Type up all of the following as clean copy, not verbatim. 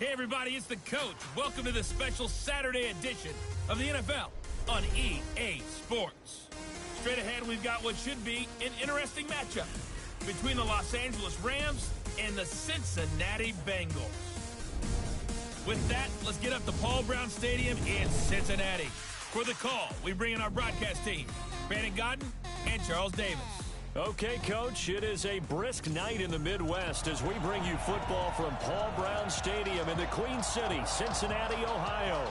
Hey everybody, it's the coach. Welcome to the special Saturday edition of the NFL on EA Sports. Straight ahead, we've got what should be an interesting matchup between the Los Angeles Rams and the Cincinnati Bengals. With that, let's get up to Paul Brown Stadium in Cincinnati. For the call, we bring in our broadcast team, Brandon Godden and Charles Davis. Okay, Coach, it is a brisk night in the Midwest as we bring you football from Paul Brown Stadium in the Queen City, Cincinnati, Ohio.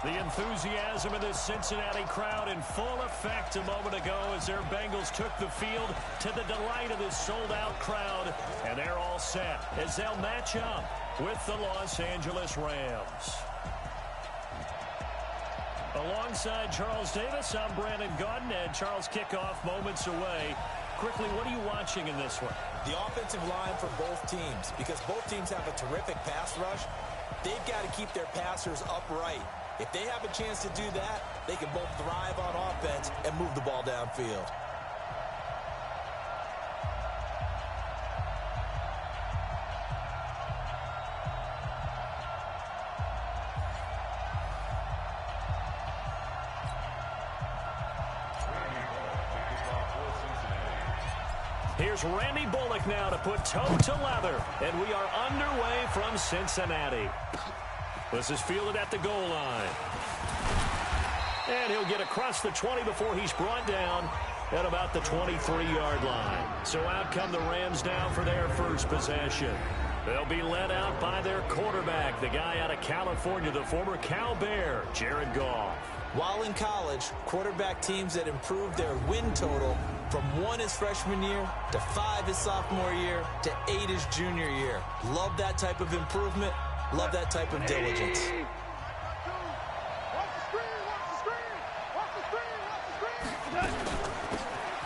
The enthusiasm of this Cincinnati crowd in full effect a moment ago as their Bengals took the field to the delight of this sold-out crowd. And they're all set as they'll match up with the Los Angeles Rams. Alongside Charles Davis, I'm Brandon Godden, and Charles, kickoff moments away. Quickly, what are you watching in this one? The offensive line for both teams, because both teams have a terrific pass rush. They've got to keep their passers upright. If they have a chance to do that, they can both thrive on offense and move the ball downfield. Here's Randy Bullock now to put toe to leather, and we are underway from Cincinnati. This is fielded at the goal line. And he'll get across the 20 before he's brought down at about the 23-yard line. So out come the Rams now for their first possession. They'll be led out by their quarterback, the guy out of California, the former Cal Bear, Jared Goff. While in college, quarterback teams that improved their win total from 1 his freshman year to 5 his sophomore year to 8 his junior year. Love that type of improvement. Love that type of diligence.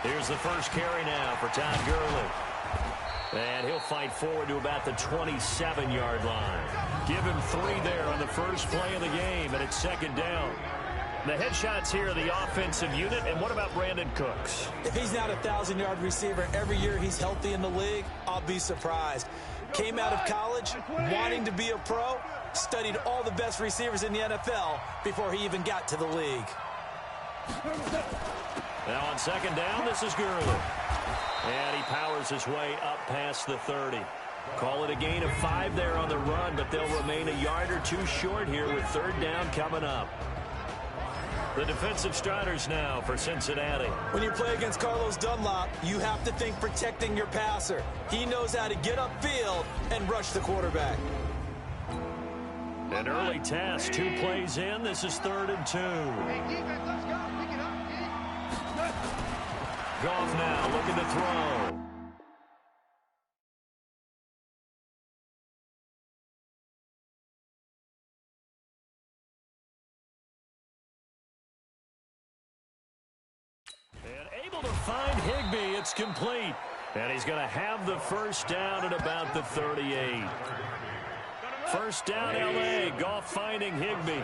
Here's the first carry now for Todd Gurley. And he'll fight forward to about the 27-yard line. Give him 3 there on the first play of the game, and it's second down. The headshots here are the offensive unit, and what about Brandon Cooks? If he's not a 1,000-yard receiver every year he's healthy in the league, I'll be surprised. Came out of college wanting to be a pro, studied all the best receivers in the NFL before he even got to the league. Now on second down, this is Gurley. And he powers his way up past the 30. Call it a gain of 5 there on the run, but they'll remain a yard or 2 short here with third down coming up. The defensive starters now for Cincinnati. When you play against Carlos Dunlap, you have to think protecting your passer. He knows how to get upfield and rush the quarterback. An early task, 2 plays in. This is 3rd and 2. Goff now looking to throw. And able to find Higbee. It's complete. And he's going to have the first down at about the 38. First down, L.A. Goff finding Higbee.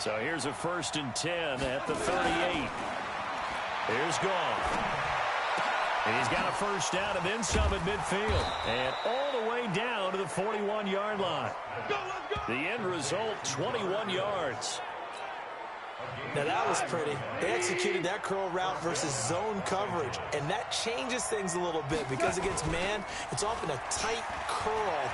So here's a 1st and 10 at the 38. Here's Goff. And he's got a first down and then some at midfield. And all the way down to the 41-yard line. The end result, 21 yards. Now that was pretty. They executed that curl route versus zone coverage, and that changes things a little bit because against man, it's often a tight curl,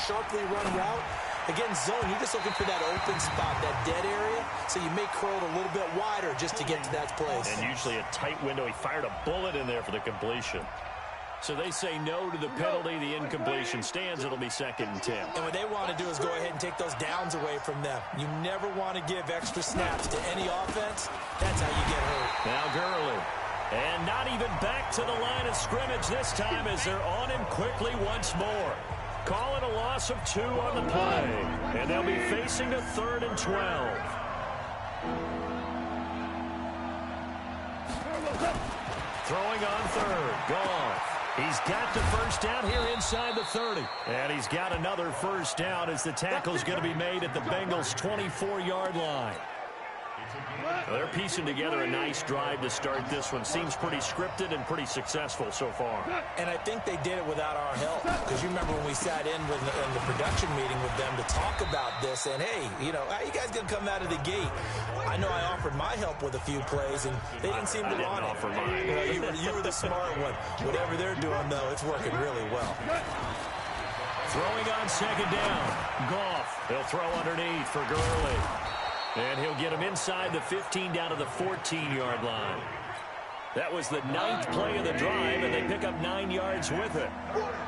sharply run route. Against zone, you're just looking for that open spot, that dead area, so you may curl it a little bit wider just to get to that place. And usually a tight window. He fired a bullet in there for the completion. So they say no to the penalty. The incompletion stands. It'll be 2nd and 10. And what they want to do is go ahead and take those downs away from them. You never want to give extra snaps to any offense. That's how you get hurt. Now Gurley. And not even back to the line of scrimmage this time as they're on him quickly once more. Call it a loss of 2 on the play. And they'll be facing a 3rd and 12. Throwing on 3rd. Goff. He's got the first down here inside the 30. And he's got another first down as the tackle's going to be made at the Bengals' 24-yard line. Well, they're piecing together a nice drive to start this one. Seems pretty scripted and pretty successful so far. And I think they did it without our help. Because you remember when we sat in the production meeting with them to talk about this. And, hey, you know, how you guys going to come out of the gate? I know I offered my help with a few plays, and they didn't seem to want it. Offer mine. You know, you were the smart one. Whatever they're doing, though, it's working really well. Throwing on second down. Goff. He'll throw underneath for Gurley. And he'll get him inside the 15 down to the 14-yard line. That was the 9th play of the drive, and they pick up 9 yards with it.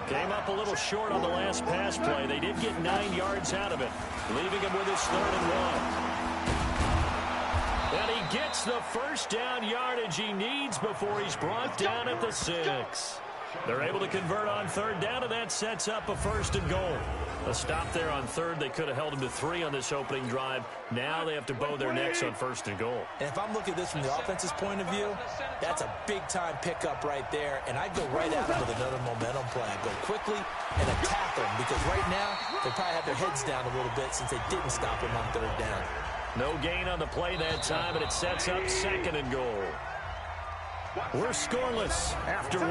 Came up a little short on the last pass play. They did get 9 yards out of it, leaving him with his 3rd and 1. And he gets the first down yardage he needs before he's brought down at the 6. They're able to convert on 3rd down, and that sets up a 1st and goal. A stop there on 3rd. They could have held him to 3 on this opening drive. Now they have to bow their necks on 1st and goal. And if I'm looking at this from the offense's point of view, that's a big-time pickup right there. And I'd go right at him with another momentum play. I'd go quickly and attack them, because right now they probably have their heads down a little bit since they didn't stop him on 3rd down. No gain on the play that time, and it sets up 2nd and goal. We're scoreless after 1.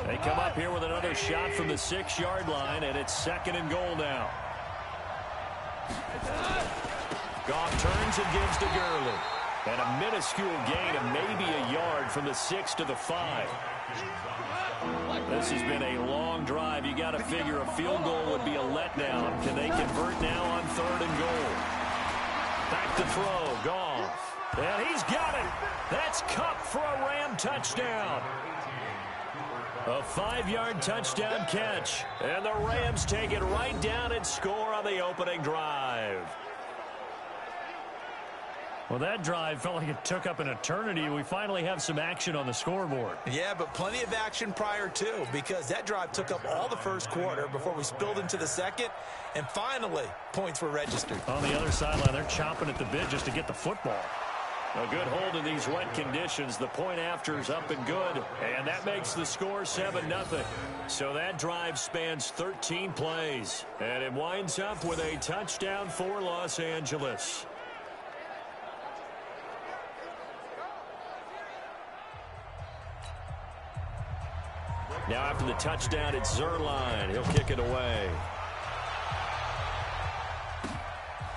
They come up here with another shot from the 6-yard line, and it's 2nd and goal now. Goff turns and gives to Gurley. And a minuscule gain of maybe a yard from the 6 to the 5. This has been a long drive. You got to figure a field goal would be a letdown. Can they convert now on 3rd and goal? Back to throw. Goff. And he's got it. That's Kupp for a Ram touchdown. A 5-yard touchdown catch. And the Rams take it right down and score on the opening drive. Well, that drive felt like it took up an eternity. We finally have some action on the scoreboard. Yeah, but plenty of action prior to, because that drive took up all the first quarter before we spilled into the second, and finally, points were registered. On the other sideline, they're chomping at the bit just to get the football. A good hold in these wet conditions. The point after is up and good, and that makes the score 7-0. So that drive spans 13 plays, and it winds up with a touchdown for Los Angeles. Now after the touchdown, it's Zuerlein. He'll kick it away.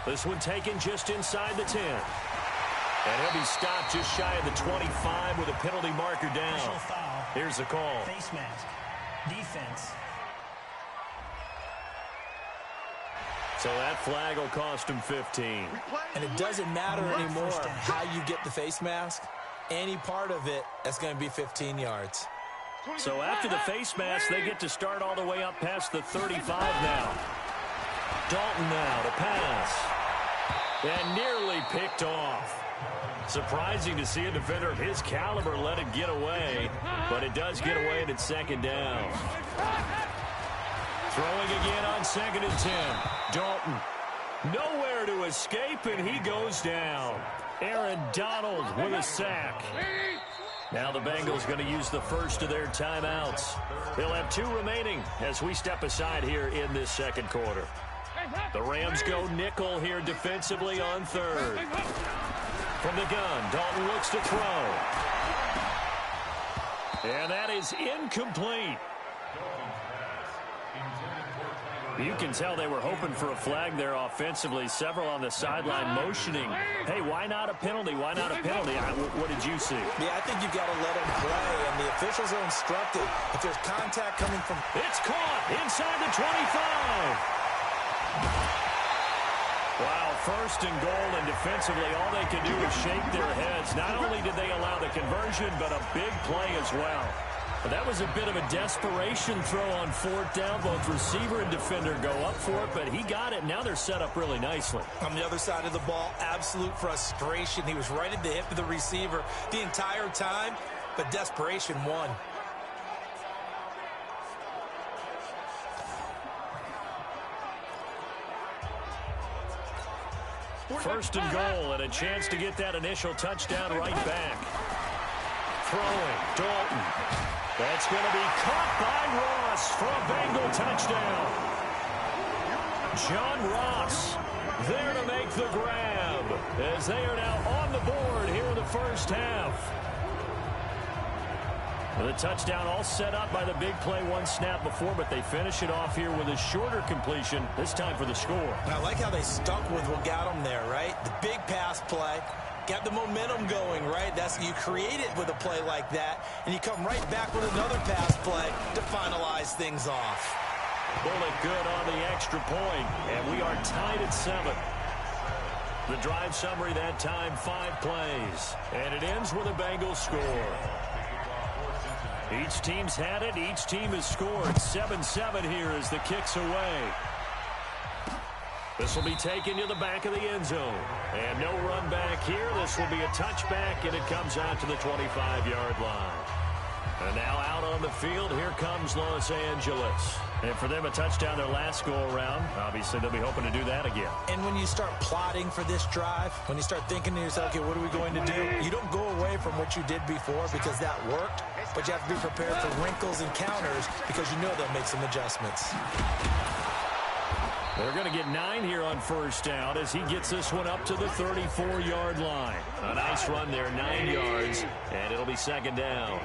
This one taken just inside the 10. And he'll be stopped just shy of the 25 with a penalty marker down. Here's the call. Face mask. Defense. So that flag will cost him 15. And it doesn't matter anymore how you get the face mask. Any part of it, that's going to be 15 yards. So after the face mask, they get to start all the way up past the 35 now. Dalton now to pass. And nearly picked off. Surprising to see a defender of his caliber let it get away, but it does get away and it's 2nd down. Throwing again on 2nd and 10. Dalton nowhere to escape, and he goes down. Aaron Donald with a sack. Now the Bengals going to use the first of their timeouts. They'll have 2 remaining as we step aside here in this second quarter. The Rams go nickel here defensively on 3rd. From the gun, Dalton looks to throw. And that is incomplete. You can tell they were hoping for a flag there offensively. Several on the sideline motioning. Hey, why not a penalty? Why not a penalty? What did you see? Yeah, I think you got to let him play, and the officials are instructed. If there's contact coming from... It's caught inside the 25. Wow, 1st and goal, and defensively all they could do was shake their heads. Not only did they allow the conversion, but a big play as well. But that was a bit of a desperation throw on 4th down. Both receiver and defender go up for it, but he got it. Now they're set up really nicely. On the other side of the ball, absolute frustration. He was right at the hip of the receiver the entire time, but desperation won. First and goal, and a chance to get that initial touchdown right back. Throwing, Dalton. That's going to be caught by Ross for a Bengal touchdown. John Ross there to make the grab as they are now on the board here in the first half. The touchdown all set up by the big play one snap before, but they finish it off here with a shorter completion, this time for the score. And I like how they stuck with what got them there, right? The big pass play, got the momentum going, right? That's you create it with a play like that, and you come right back with another pass play to finalize things off. Bullet good on the extra point, and we are tied at 7. The drive summary that time, 5 plays, and it ends with a Bengals score. Each team's had it. Each team has scored. 7-7 here as the kick's away. This will be taken to the back of the end zone. And no run back here. This will be a touchback, and it comes out to the 25-yard line. And now out on the field, here comes Los Angeles. And for them, a touchdown their last go-around. Obviously, they'll be hoping to do that again. And when you start plotting for this drive, when you start thinking to yourself, okay, what are we going to do? You don't go away from what you did before because that worked, but you have to be prepared for wrinkles and counters because you know they'll make some adjustments. They're going to get 9 here on first down as he gets this one up to the 34-yard line. A nice run there, 9 yards, and it'll be second down.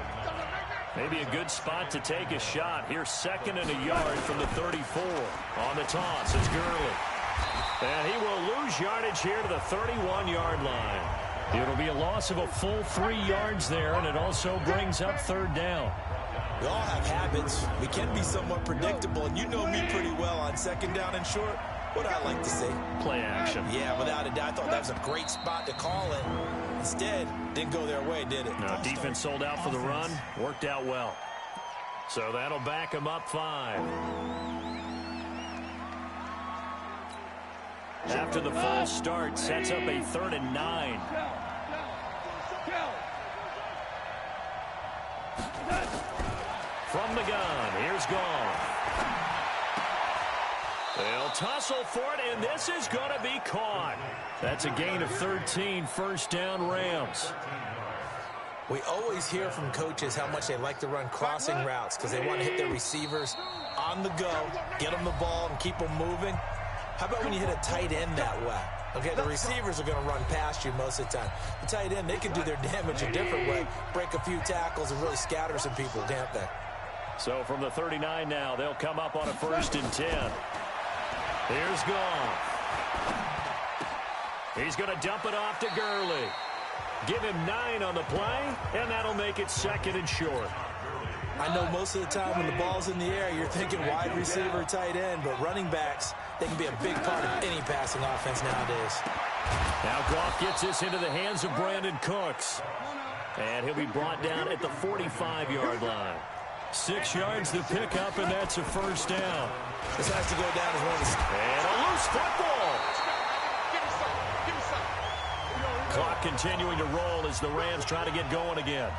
Maybe a good spot to take a shot. Here's 2nd and a yard from the 34. On the toss, it's Gurley. And he will lose yardage here to the 31-yard line. It'll be a loss of a full 3 yards there, and it also brings up 3rd down. We all have habits. We can be somewhat predictable, and you know me pretty well on 2nd down and short. What I like to see. Play action. Yeah, without a doubt. I thought that was a great spot to call it. Instead, didn't go their way, did it? No, defense sold out for the run. Worked out well. So that'll back them up 5. After the false start, sets up a 3rd and 9. From the gun, here's Goff. They'll tussle for it, and this is going to be caught. That's a gain of 13, first down Rams. We always hear from coaches how much they like to run crossing routes because they want to hit their receivers on the go, get them the ball, and keep them moving. How about when you hit a tight end that way? Okay, the receivers are going to run past you most of the time. The tight end, they can do their damage a different way, break a few tackles, and really scatter some people, can't they? So from the 39 now, they'll come up on a 1st and 10. Here's Goff. He's going to dump it off to Gurley. Give him 9 on the play, and that'll make it 2nd and short. I know most of the time when the ball's in the air, you're thinking wide receiver, tight end, but running backs, they can be a big part of any passing offense nowadays. Now Goff gets this into the hands of Brandon Cooks. And he'll be brought down at the 45-yard line. 6 yards to pick up, and that's a first down. This has to go down as one of the... And a loose football. Clock continuing to roll as the Rams try to get going again.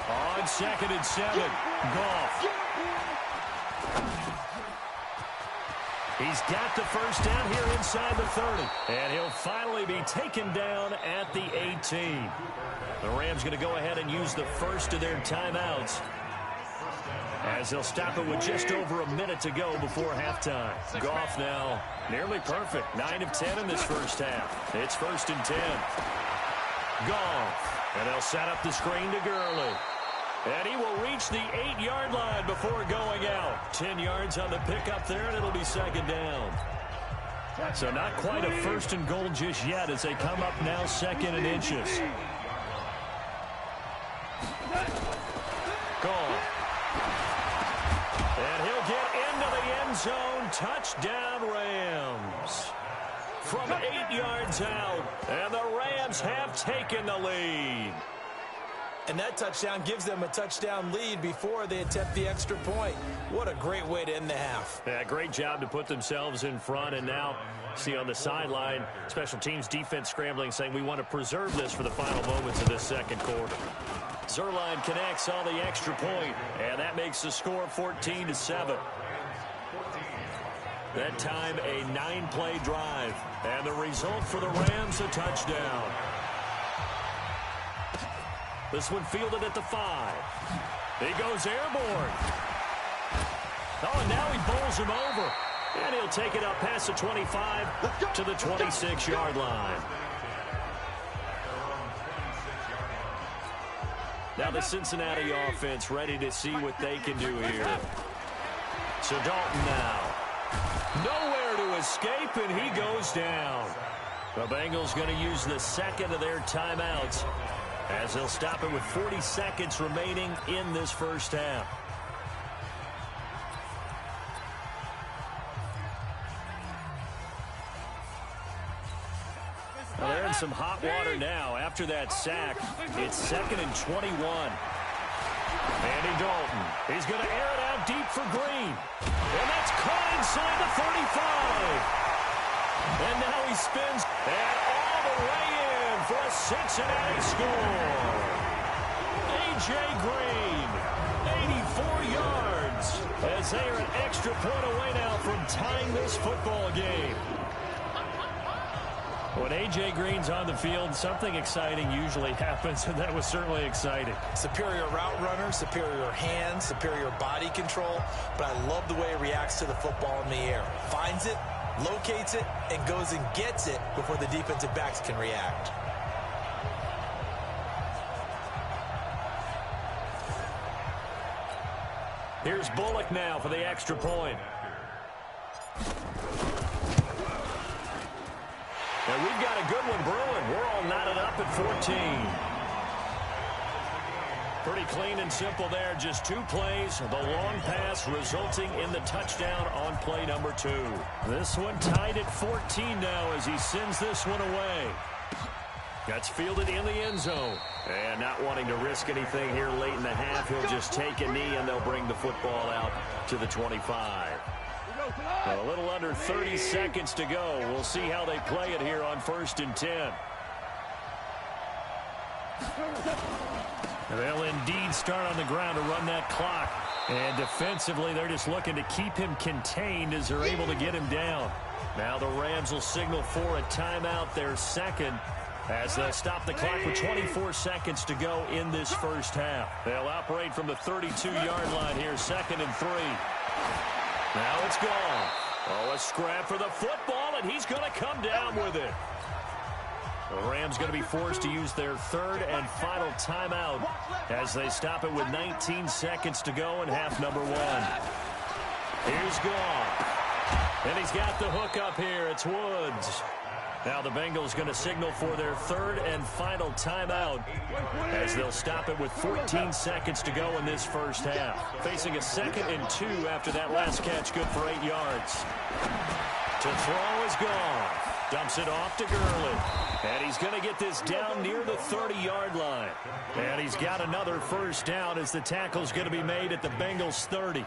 On 2nd and 7, Goff. He's got the first down here inside the 30. And he'll finally be taken down at the 18. The Rams going to go ahead and use the first of their timeouts as they'll stop it with just over a minute to go before halftime. Goff now nearly perfect. 9 of 10 in this first half. It's 1st and 10. Goff. And they'll set up the screen to Gurley. And he will reach the 8-yard line before going out. 10 yards on the pickup there, and it'll be 2nd down. So not quite a 1st and goal just yet as they come up now 2nd and inches. Goff. And he'll get into the end zone. Touchdown, Rams. From 8 yards out, and the Rams have taken the lead. And that touchdown gives them a touchdown lead before they attempt the extra point. What a great way to end the half. Yeah, great job to put themselves in front. And now, see on the sideline, special teams defense scrambling, saying we want to preserve this for the final moments of this second quarter. Zerline connects on the extra point, and that makes the score 14-7. That time, a 9-play drive. And the result for the Rams, a touchdown. This one fielded at the 5. He goes airborne. Oh, and now he bowls him over. And he'll take it up past the 25 to the 26-yard line. Now the Cincinnati offense ready to see what they can do here. So Dalton now. Nowhere to escape, and he goes down. The Bengals going to use the second of their timeouts as they'll stop it with 40 seconds remaining in this first half. Well, they're in some hot water now. After that sack, it's 2nd and 21. Andy Dalton. He's going to air it out deep for Green. And that's caught inside the 35. And now he spins and all the way in for a Cincinnati score. A.J. Green, 84 yards, as they are an extra point away now from tying this football game. When A.J. Green's on the field, something exciting usually happens, and that was certainly exciting. Superior route runner, superior hands, superior body control, but I love the way he reacts to the football in the air. Finds it, locates it, and goes and gets it before the defensive backs can react. Here's Bullock now for the extra point. And we've got a good one brewing. We're all knotted up at 14. Pretty clean and simple there. Just 2 plays. The long pass resulting in the touchdown on play number 2. This one tied at 14 now as he sends this one away. That's fielded in the end zone. And not wanting to risk anything here late in the half, he'll just take a knee and they'll bring the football out to the 25. A little under 30 seconds to go. We'll see how they play it here on 1st and 10. They'll indeed start on the ground to run that clock. And defensively, they're just looking to keep him contained as they're able to get him down. Now the Rams will signal for a timeout, their second, as they'll stop the clock with 24 seconds to go in this first half. They'll operate from the 32-yard line here, 2nd and 3. Now it's gone. Oh, a scrap for the football, and he's going to come down with it. The Rams going to be forced to use their 3rd and final timeout as they stop it with 19 seconds to go in half number 1. Here's gone. And he's got the hook up here. It's Woods. Now the Bengals going to signal for their 3rd and final timeout as they'll stop it with 14 seconds to go in this first half. Facing a 2nd and 2 after that last catch, good for 8 yards. To throw is gone. Dumps it off to Gurley. And he's going to get this down near the 30-yard line. And he's got another first down as the tackle's going to be made at the Bengals 30.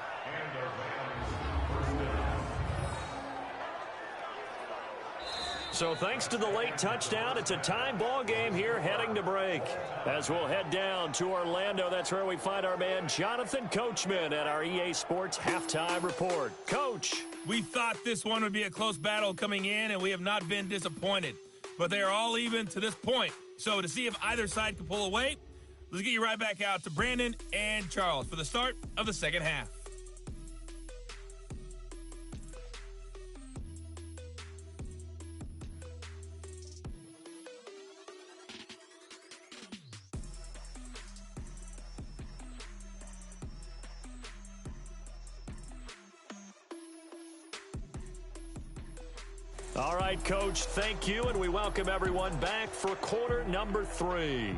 So thanks to the late touchdown, it's a time ball game here heading to break. As we'll head down to Orlando, that's where we find our man Jonathan Coachman at our EA Sports Halftime Report. Coach. We thought this one would be a close battle coming in, and we have not been disappointed. But they are all even to this point. So to see if either side can pull away, let's get you right back out to Brandon and Charles for the start of the second half. All right, Coach, thank you, and we welcome everyone back for quarter number 3.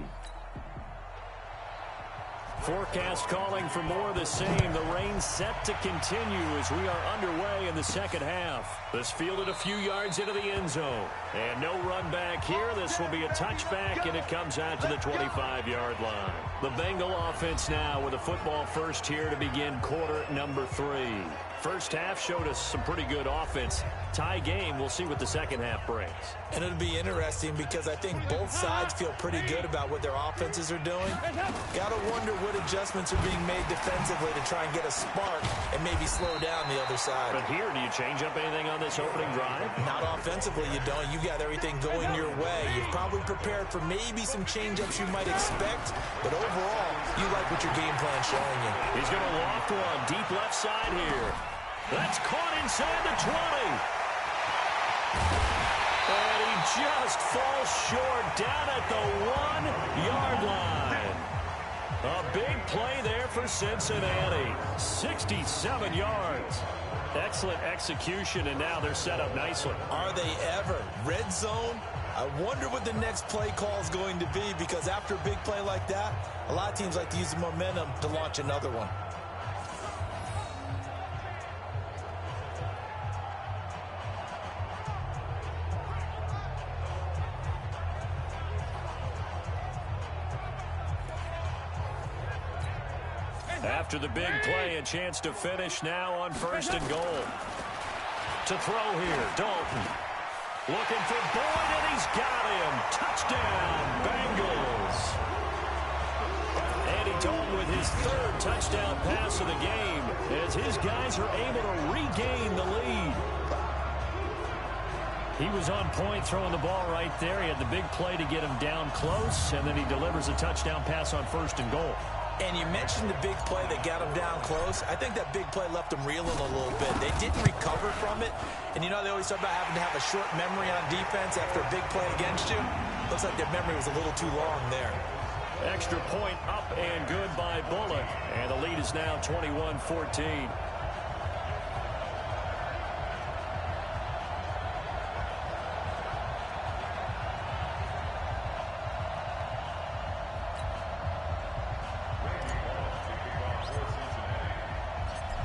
Forecast calling for more of the same. The rain set to continue as we are underway in the second half. This fielded a few yards into the end zone. And no run back here. This will be a touchback, and it comes out to the 25-yard line. The Bengal offense now with a football first here to begin quarter number 3. First half showed us some pretty good offense. Tie game. We'll see what the second half brings. And it'll be interesting because I think both sides feel pretty good about what their offenses are doing. Got to wonder what adjustments are being made defensively to try and get a spark and maybe slow down the other side. But here, do you change up anything on this opening drive? Not offensively, you don't. You got everything going your way. You've probably prepared for maybe some change-ups you might expect, but overall, you like what your game plan's showing you. He's going to loft one deep left side here. That's caught inside the 20. And he just falls short down at the 1-yard line. A big play there for Cincinnati. 67 yards. Excellent execution, and now they're set up nicely. Are they ever? Red zone? I wonder what the next play call is going to be, because after a big play like that, a lot of teams like to use the momentum to launch another one. After the big play, a chance to finish now on 1st and goal. To throw here, Dalton. Looking for Boyd, and he's got him. Touchdown, Bengals. Andy Dalton with his 3rd touchdown pass of the game as his guys are able to regain the lead. He was on point throwing the ball right there. He had the big play to get him down close, and then he delivers a touchdown pass on 1st and goal. And you mentioned the big play that got him down close. I think that big play left him reeling a little bit. They didn't recover from it. And you know, they always talk about having to have a short memory on defense after a big play against you. Looks like their memory was a little too long there. Extra point up and good by Bullock. And the lead is now 21-14.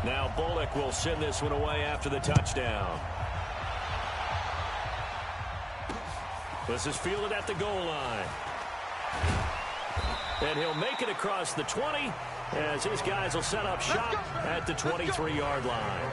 Now Bullock will send this one away after the touchdown. This is fielded at the goal line. And he'll make it across the 20 as his guys will set up shop at the 23-yard line.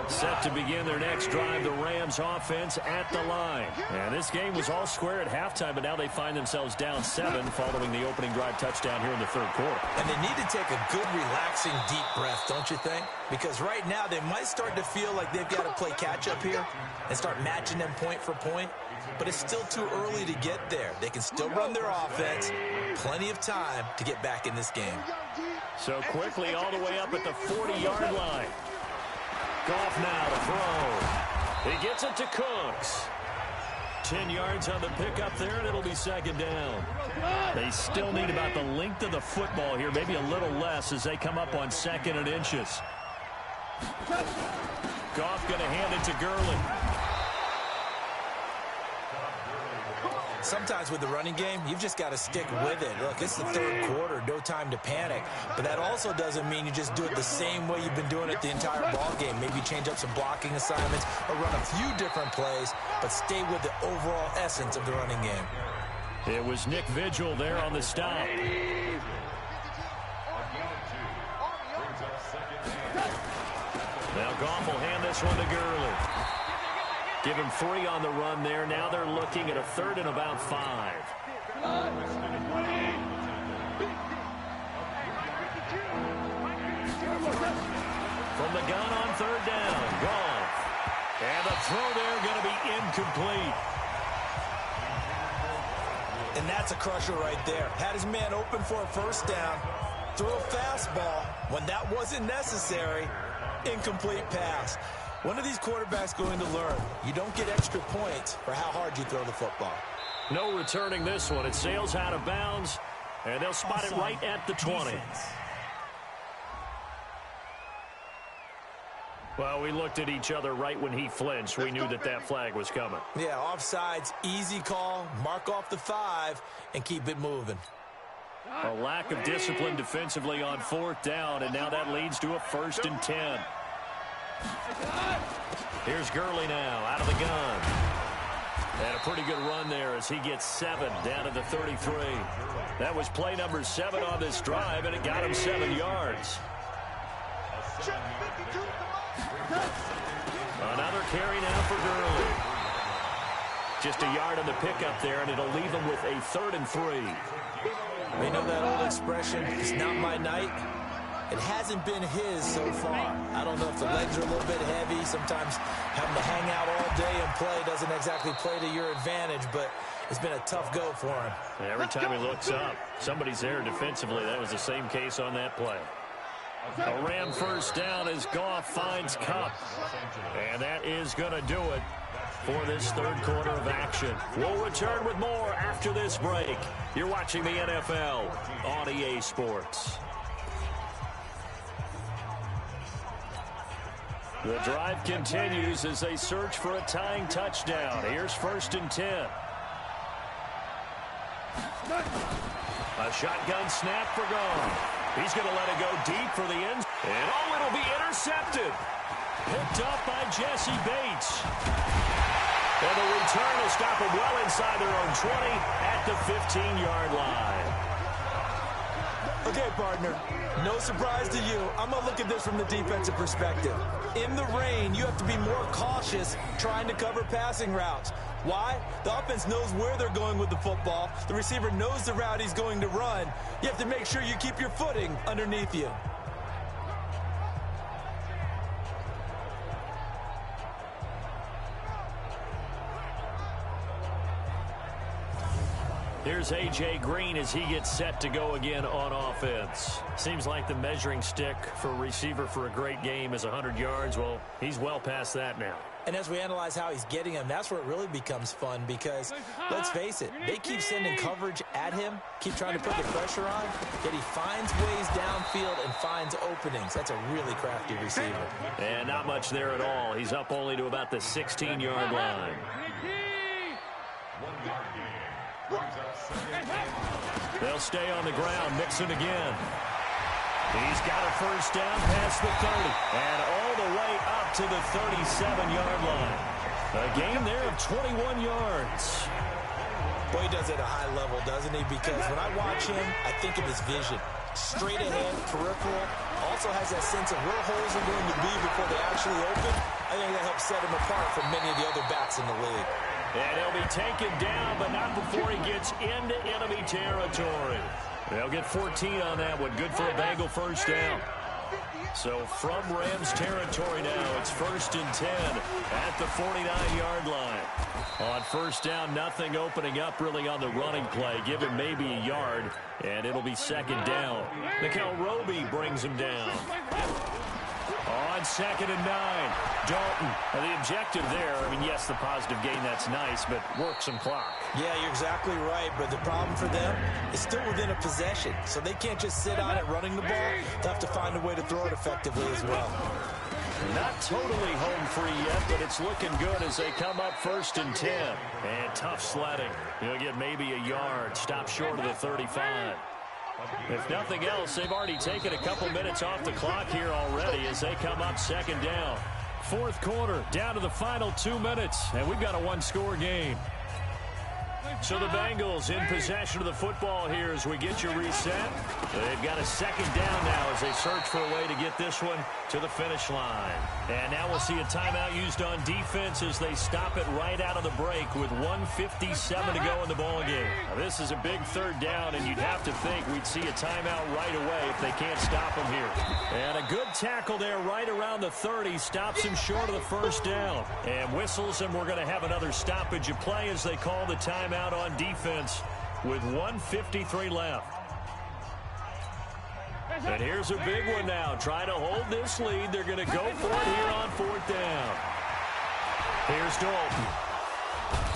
Set to begin their next drive, the Rams offense at the line. And this game was all square at halftime, but now they find themselves down 7 following the opening drive touchdown here in the 3rd quarter. And they need to take a good, relaxing, deep breath, don't you think? Because right now they might start to feel like they've got to play catch-up here and start matching them point for point. But it's still too early to get there. They can still run their offense. Plenty of time to get back in this game. So quickly all the way up at the 40-yard line. Goff now to throw. He gets it to Cooks. 10 yards on the pickup there, and it'll be 2nd down. They still need about the length of the football here, maybe a little less as they come up on 2nd and inches. Goff going to hand it to Gurley. Sometimes with the running game, you've just got to stick with it. Look, it's the 3rd quarter, no time to panic. But that also doesn't mean you just do it the same way you've been doing it the entire ball game. Maybe change up some blocking assignments or run a few different plays, but stay with the overall essence of the running game. It was Nick Vigil there on the stop. Now Goff will hand this one to Gurley. Give him 3 on the run there. Now they're looking at a 3rd and about 5. From the gun on 3rd down, Goff. And the throw there going to be incomplete. And that's a crusher right there. Had his man open for a 1st down. Threw a fastball when that wasn't necessary. Incomplete pass. When are these quarterbacks going to learn? You don't get extra points for how hard you throw the football. No returning this one. It sails out of bounds, and they'll spot it right at the 20. Well, we looked at each other right when he flinched. We knew that that flag was coming. Yeah, offsides, easy call, mark off the 5, and keep it moving. A lack of discipline defensively on 4th down, and now that leads to a 1st and 10. Here's Gurley now, out of the gun. And a pretty good run there as he gets 7 down to the 33. That was play number 7 on this drive, and it got him 7 yards. Another carry now for Gurley. Just a yard on the pickup there, and it'll leave him with a 3rd and 3. You know that old expression, it's not my night? It hasn't been his so far. I don't know if the legs are a little bit heavy. Sometimes having to hang out all day and play doesn't exactly play to your advantage, but it's been a tough go for him. Every time he looks up, somebody's there defensively. That was the same case on that play. A Ram first down as Goff finds Kupp. And that is going to do it for this 3rd quarter of action. We'll return with more after this break. You're watching the NFL on EA Sports. The drive continues as they search for a tying touchdown. Here's 1st and 10. A shotgun snap for Goff. He's going to let it go deep for the end. And it'll be intercepted. Picked up by Jesse Bates. And the return will stop them well inside their own 20 at the 15-yard line. Okay, partner, no surprise to you. I'm going to look at this from the defensive perspective. In the rain, you have to be more cautious trying to cover passing routes. Why? The offense knows where they're going with the football. The receiver knows the route he's going to run. You have to make sure you keep your footing underneath you. Here's A.J. Green as he gets set to go again on offense. Seems like the measuring stick for a receiver for a great game is 100 yards. Well, he's well past that now. And as we analyze how he's getting them, that's where it really becomes fun because, let's face it, they keep sending coverage at him, keep trying to put the pressure on, yet he finds ways downfield and finds openings. That's a really crafty receiver. And not much there at all. He's up only to about the 16-yard line. They'll stay on the ground. Mixon again. He's got a first down past the 30 and all the way up to the 37-yard line. A gain there of 21 yards. Boy, he does it at a high level, doesn't he? Because when I watch him, I think of his vision. Straight ahead, peripheral. Also has that sense of where holes are going to be before they actually open. I think that helps set him apart from many of the other backs in the league. And he'll be taken down, but not before he gets into enemy territory. They'll get 14 on that one. Good for a Bengal first down. So from Rams territory now, it's 1st and 10 at the 49-yard line. On first down, nothing opening up really on the running play. Give him maybe a yard, and it'll be 2nd down. Mikel Roby brings him down. On 2nd and 9, Dalton. And the objective there, I mean, yes, the positive gain, that's nice, but work some clock. Yeah, you're exactly right, but the problem for them is still within a possession, so they can't just sit on it running the ball. They'll have to find a way to throw it effectively as well. Not totally home free yet, but it's looking good as they come up 1st and 10. And tough sledding. He'll get maybe a yard. Stop short of the 35. If nothing else, they've already taken a couple minutes off the clock here already as they come up 2nd down. 4th quarter, down to the final 2 minutes, and we've got a one-score game. So the Bengals in possession of the football here as we get you reset. They've got a 2nd down now as they search for a way to get this one to the finish line. And now we'll see a timeout used on defense as they stop it right out of the break with 1:57 to go in the ballgame. Now this is a big 3rd down, and you'd have to think we'd see a timeout right away if they can't stop him here. And a good tackle there right around the 30. Stops him short of the 1st down. And whistles, and we're going to have another stoppage of play as they call the timeout on defense with 1:53 left. And here's a big one now. Trying to hold this lead. They're going to go for it here on 4th down. Here's Dalton.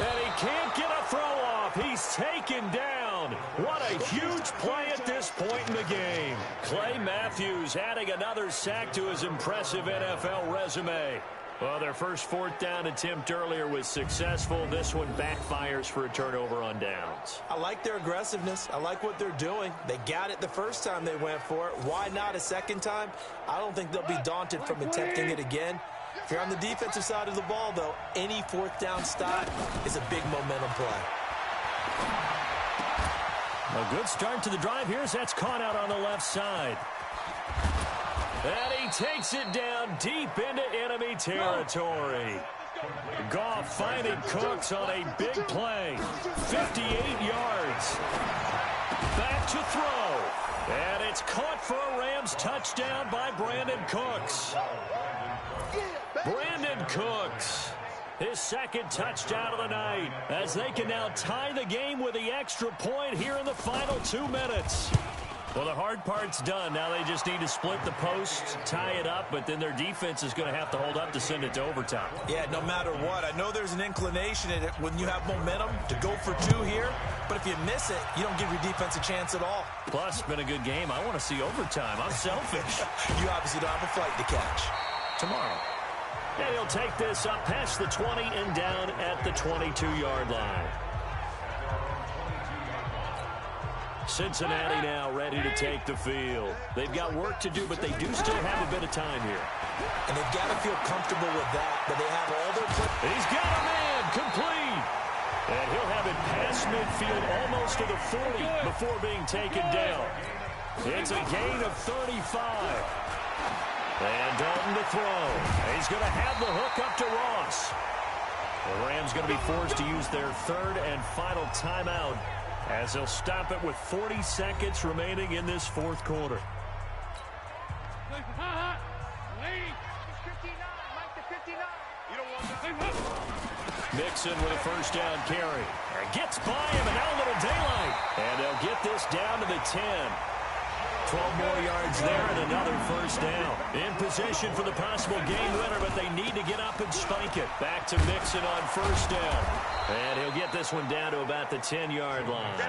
And he can't get a throw off. He's taken down. What a huge play at this point in the game. Clay Matthews adding another sack to his impressive NFL resume. Well, their first 4th down attempt earlier was successful. This one backfires for a turnover on downs. I like their aggressiveness. I like what they're doing. They got it the first time they went for it. Why not a second time? I don't think they'll be daunted from attempting it again. If you're on the defensive side of the ball, though, any fourth down stop is a big momentum play. A good start to the drive here as that's caught out on the left side. And he takes it down deep into enemy territory. Goff finding Cooks on a big play. 58 yards. Back to throw. And it's caught for a Rams touchdown by Brandon Cooks. Brandon Cooks, his second touchdown of the night, as they can now tie the game with the extra point here in the final 2 minutes. Well, the hard part's done. Now they just need to split the post, tie it up, but then their defense is going to have to hold up to send it to overtime. Yeah, no matter what. I know there's an inclination in it when you have momentum to go for 2 here, but if you miss it, you don't give your defense a chance at all. Plus, it's been a good game. I want to see overtime. I'm selfish. You obviously don't have a flight to catch. Tomorrow. And he'll take this up past the 20 and down at the 22-yard line. Cincinnati now ready to take the field. They've got work to do, but they do still have a bit of time here. And they've got to feel comfortable with that, but they have all their play. He's got a man complete. And he'll have it past midfield almost to the 40 before being taken down. It's a gain of 35. And Dalton to throw. He's going to have the hook up to Ross. The Rams going to be forced to use their third and final timeout as they'll stop it with 40 seconds remaining in this fourth quarter. Mixon with a first down carry. Gets by him, and now a little daylight. And they'll get this down to the 10. 12 more yards there and another first down. In position for the possible game winner, but they need to get up and spike it. Back to Mixon on first down. And he'll get this one down to about the 10-yard line.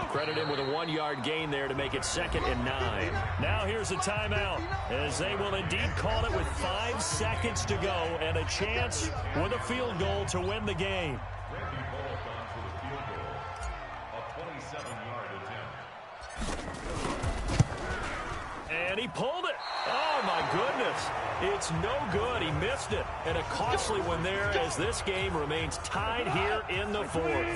Credit him with a 1-yard gain there to make it 2nd and 9. Now here's a timeout, as they will indeed call it with 5 seconds to go and a chance with a field goal to win the game. And he pulled it. Oh, my goodness. It's no good. He missed it. And a costly one there as this game remains tied here in the fourth.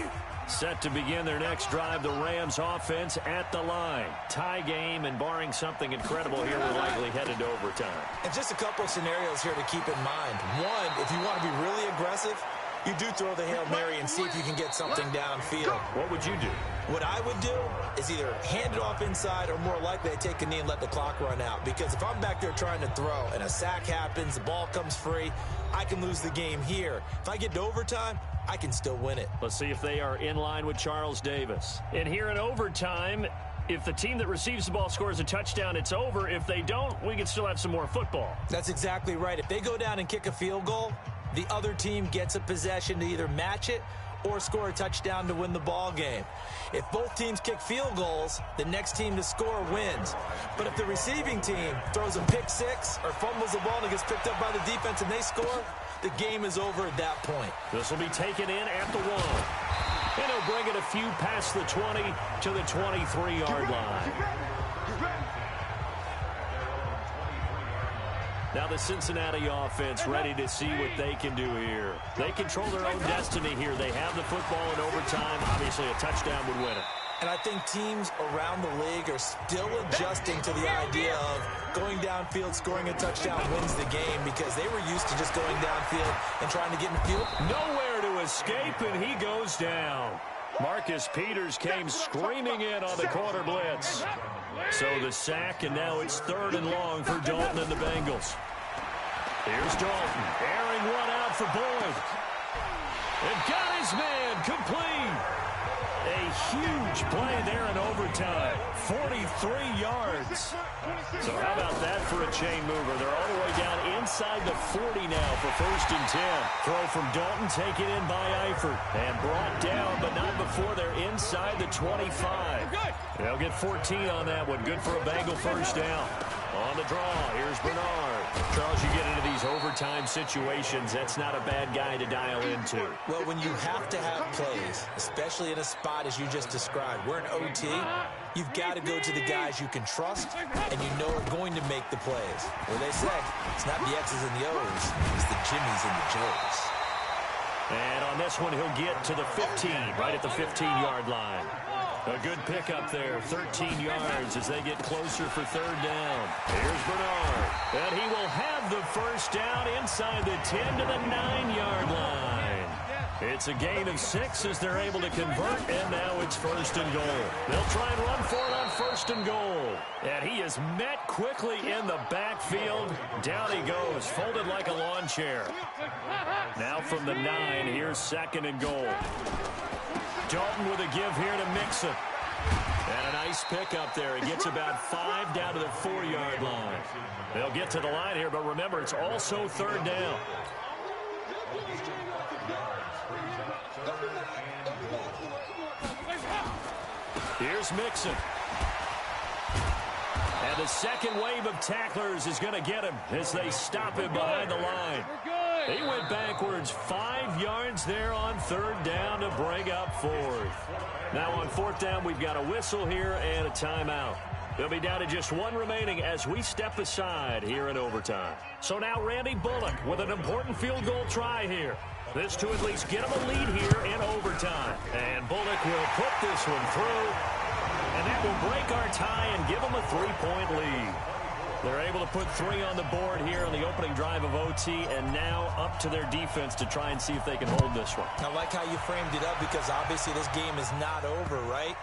Set to begin their next drive, the Rams offense at the line. Tie game, and barring something incredible here, we're likely headed to overtime. And just a couple of scenarios here to keep in mind. One, if you want to be really aggressive, you do throw the Hail Mary and see if you can get something downfield. What would you do? What I would do is either hand it off inside or more likely I take a knee and let the clock run out. Because if I'm back there trying to throw and a sack happens, the ball comes free, I can lose the game here. If I get to overtime, I can still win it. Let's see if they are in line with Charles Davis. And here in overtime, if the team that receives the ball scores a touchdown, it's over. If they don't, we can still have some more football. That's exactly right. If they go down and kick a field goal, the other team gets a possession to either match it or score a touchdown to win the ball game. If both teams kick field goals, the next team to score wins. But if the receiving team throws a pick six or fumbles the ball and it gets picked up by the defense and they score, the game is over at that point. This will be taken in at the 1. And he'll bring it a few past the 20 to the 23-yard line. Now the Cincinnati offense ready to see what they can do here. They control their own destiny here. They have the football in overtime. Obviously, a touchdown would win it. And I think teams around the league are still adjusting to the idea of going downfield, scoring a touchdown wins the game, because they were used to just going downfield and trying to get in the field. Nowhere to escape, and he goes down. Marcus Peters came screaming in on the quarter blitz. So the sack, and now it's 3rd and long for Dalton and the Bengals. Here's Dalton, airing one out for Boyd. And got his man complete. A huge play there in overtime. 43 yards. So how about that for a chain mover? They're all the way down inside the 40 now for 1st and 10. Throw from Dalton taken in by Eifert. And brought down, but not before they're inside the 25. They'll get 14 on that one. Good for a Bengal first down. On the draw, here's Bernard. Charles, you get into these overtime situations, that's not a bad guy to dial into. Well, when you have to have plays, especially in a spot as you just described, we're in OT, you've got to go to the guys you can trust and you know are going to make the plays. Well, they say it's not the X's and the O's, it's the Jimmies and the Joes. And on this one, he'll get to the 15, right at the 15-yard line. A good pickup there, 13 yards as they get closer for third down. Here's Bernard, and he will have the first down inside the 10 to the 9-yard line. It's a gain of 6 as they're able to convert, and now it's first and goal. They'll try and run for it on first and goal. And he is met quickly in the backfield. Down he goes, folded like a lawn chair. Now from the 9, here's second and goal. Dalton with a give here to Mixon. And a nice pickup there. He gets about 5 down to the 4-yard line. They'll get to the line here, but remember, it's also third down. Here's Mixon. And the second wave of tacklers is going to get him as they stop him behind the line. He went backwards 5 yards there on third down to bring up fourth. Now on fourth down, we've got a whistle here and a timeout. They'll be down to just one remaining as we step aside here in overtime. So now Randy Bullock with an important field goal try here. This to at least get him a lead here in overtime. And Bullock will put this one through. And that will break our tie and give them a 3-point lead. They're able to put 3 on the board here on the opening drive of OT, and now up to their defense to try and see if they can hold this one. I like how you framed it up because obviously this game is not over, right?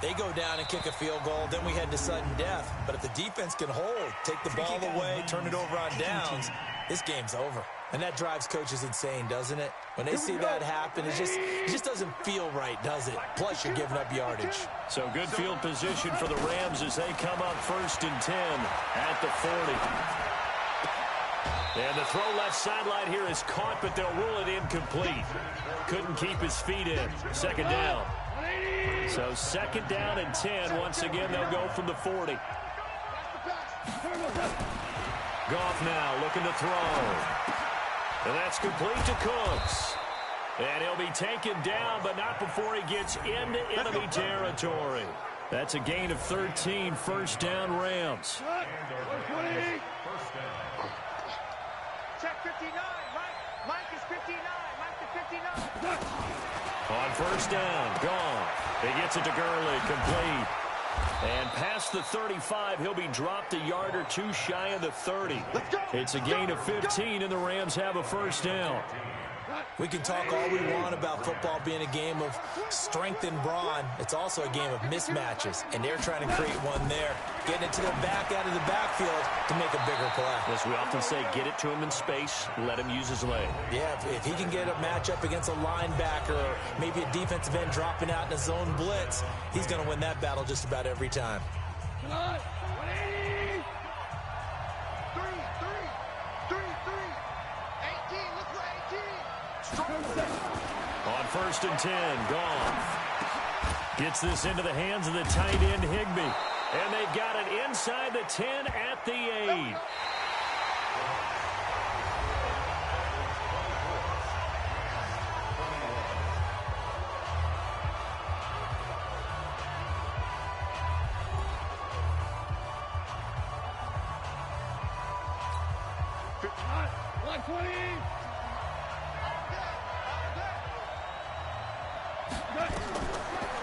They go down and kick a field goal, then we head to sudden death. But if the defense can hold, take the ball away, turn it over on downs, this game's over. And that drives coaches insane, doesn't it? When they see that happen, it just doesn't feel right, does it? Plus, you're giving up yardage. So good field position for the Rams as they come up first and 10 at the 40. And the throw left sideline here is caught, but they'll rule it incomplete. Couldn't keep his feet in. Second down. So second down and 10. Once again, they'll go from the 40. Goff now looking to throw. And that's complete to Cooks. And he'll be taken down, but not before he gets into enemy territory. That's a gain of 13, first down Rams. Check 59, Mike is 59, Mike is 59. On first down, Goff. He gets it to Gurley, complete. And past the 35, he'll be dropped a yard or two shy of the 30. It's a gain of 15, and the Rams have a first down. We can talk all we want about football being a game of strength and brawn. It's also a game of mismatches, and they're trying to create one there. Getting it to the back out of the backfield to make a bigger play. As we often say, get it to him in space, let him use his leg. Yeah, if he can get a matchup against a linebacker or maybe a defensive end dropping out in a zone blitz, he's going to win that battle just about every time. Come on, 180. 3, 18, look for 18. On first and 10, Goff gets this into the hands of the tight end Higbee. And they've got it inside the 10 at the 8.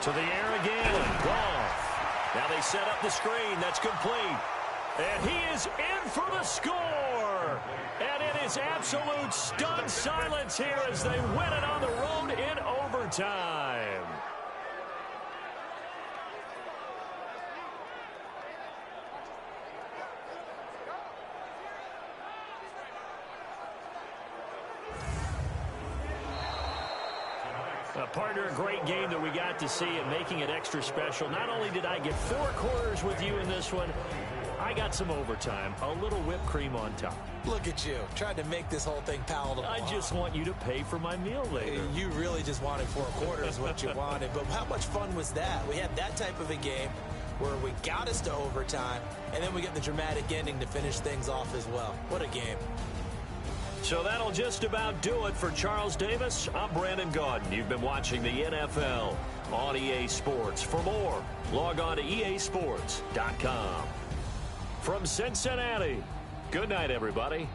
To the air again, Goff. Now they set up the screen. That's complete. And he is in for the score. And it is absolute stunned silence here as they win it on the road in overtime. Partner, a great game that we got to see and making it extra special. Not only did I get 4 quarters with you in this one, I got some overtime, a little whipped cream on top. Look at you, trying to make this whole thing palatable. I just want you to pay for my meal later. You really just wanted 4 quarters what you wanted, but how much fun was that? We had that type of a game where we got us to overtime, and then we get the dramatic ending to finish things off as well. What a game. So that'll just about do it for Charles Davis. I'm Brandon Gaudin. You've been watching the NFL on EA Sports. For more, log on to easports.com. From Cincinnati, good night, everybody.